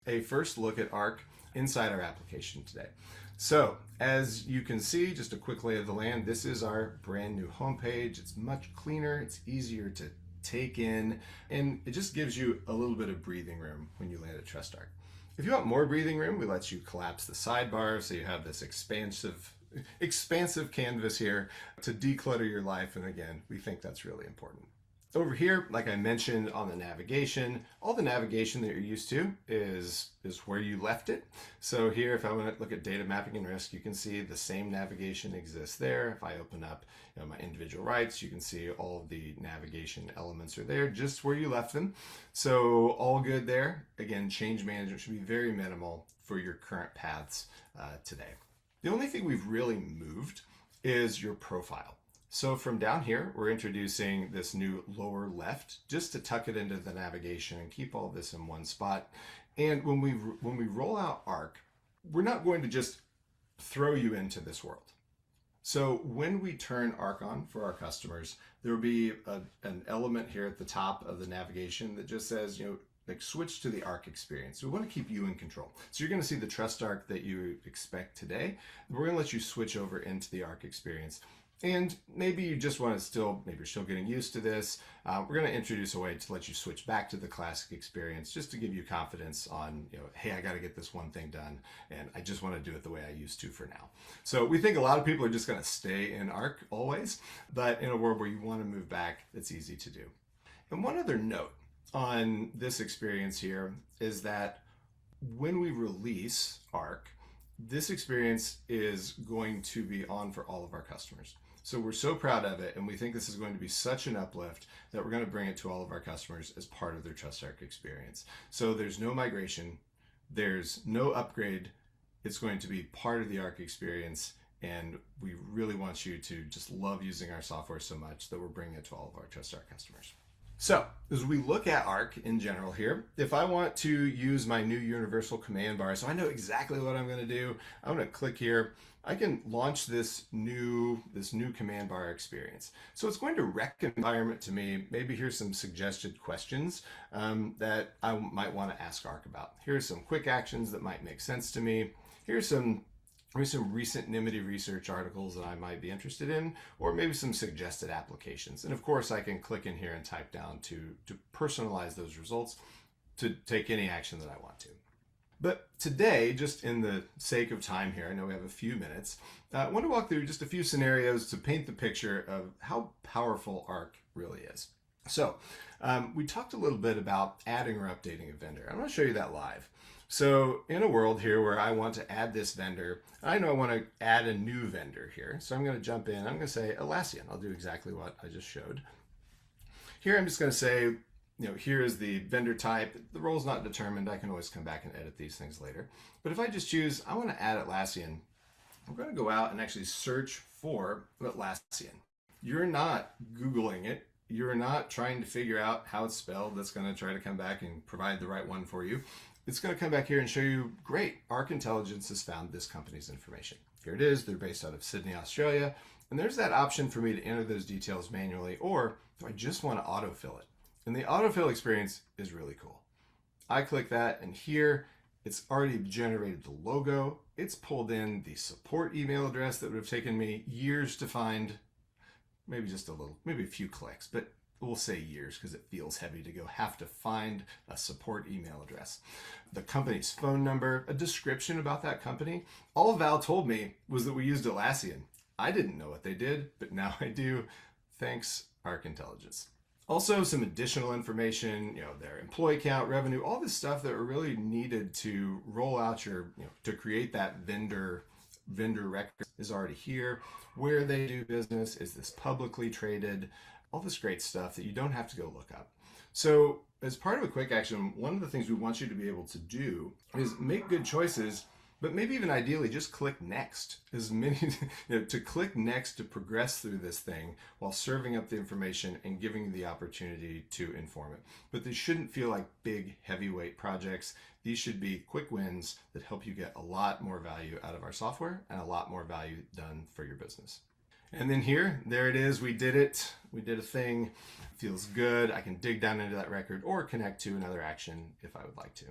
a first look at Arc inside our application today. So as you can see, just a quick lay of the land, this is our brand new homepage. It's much cleaner, it's easier to take in, and it just gives you a little bit of breathing room when you land at TrustArc. If you want more breathing room, we let you collapse the sidebar so you have this expansive canvas here to declutter your life, and again, we think that's really important. Over here, like I mentioned on the navigation, all the navigation that you're used to is where you left it. So here, if I want to look at data mapping and risk, you can see the same navigation exists there. If I open up my individual rights, you can see all of the navigation elements are there just where you left them. So all good there. Again, change management should be very minimal for your current paths today. The only thing we've really moved is your profile. So from down here, we're introducing this new lower left just to tuck it into the navigation and keep all this in one spot. And when we roll out Arc, we're not going to just throw you into this world. So when we turn Arc on for our customers, there will be an element here at the top of the navigation that just says, like switch to the Arc experience. We want to keep you in control. So you're going to see the TrustArc that you expect today. We're going to let you switch over into the Arc experience. And maybe you just want to maybe you're still getting used to this. We're going to introduce a way to let you switch back to the classic experience just to give you confidence on, hey, I got to get this one thing done and I just want to do it the way I used to for now. So we think a lot of people are just going to stay in Arc always, but in a world where you want to move back, it's easy to do. And one other note on this experience here is that when we release Arc, this experience is going to be on for all of our customers. So we're so proud of it, and we think this is going to be such an uplift that we're going to bring it to all of our customers as part of their TrustArc experience. So there's no migration, there's no upgrade. It's going to be part of the Arc experience, and we really want you to just love using our software so much that we're bringing it to all of our TrustArc customers. So as we look at Arc in general here, if I want to use my new universal command bar, so I know exactly what I'm going to do, I'm going to click here. I can launch this new command bar experience. So it's going to rec environment to me. Maybe here's some suggested questions that I might want to ask Arc about. Here's some quick actions that might make sense to me. Here's some recent NIMBY research articles that I might be interested in, or maybe some suggested applications. And of course, I can click in here and type down to personalize those results to take any action that I want to. But today, just in the sake of time here, I know we have a few minutes, I want to walk through just a few scenarios to paint the picture of how powerful Arc really is. So we talked a little bit about adding or updating a vendor. I'm going to show you that live. So in a world here where I want to add this vendor, I know I want to add a new vendor here. So I'm going to jump in. I'm going to say Atlassian. I'll do exactly what I just showed. Here I'm just going to say, here is the vendor type. The role is not determined. I can always come back and edit these things later. But if I just choose, I want to add Atlassian, I'm going to go out and actually search for Atlassian. You're not Googling it. You're not trying to figure out how it's spelled. That's going to try to come back and provide the right one for you. It's going to come back here and show you, great, Arc Intelligence has found this company's information. Here it is. They're based out of Sydney, Australia. And there's that option for me to enter those details manually, or if I just want to autofill it. And the autofill experience is really cool. I click that, and here it's already generated the logo. It's pulled in the support email address that would have taken me years to find, maybe a few clicks, but we'll say years because it feels heavy to have to find a support email address. The company's phone number, a description about that company. All Val told me was that we used Atlassian. I didn't know what they did, but now I do. Thanks, Arc Intelligence. Also, some additional information, their employee count, revenue, all this stuff that are really needed to roll out to create that vendor record is already here. Where they do business, is this publicly traded? All this great stuff that you don't have to go look up. So as part of a quick action, one of the things we want you to be able to do is make good choices, but maybe even ideally just click next. To click next to progress through this thing while serving up the information and giving you the opportunity to inform it. But these shouldn't feel like big heavyweight projects. These should be quick wins that help you get a lot more value out of our software and a lot more value done for your business. And then there it is. We did it. We did a thing. Feels good. I can dig down into that record or connect to another action if I would like to.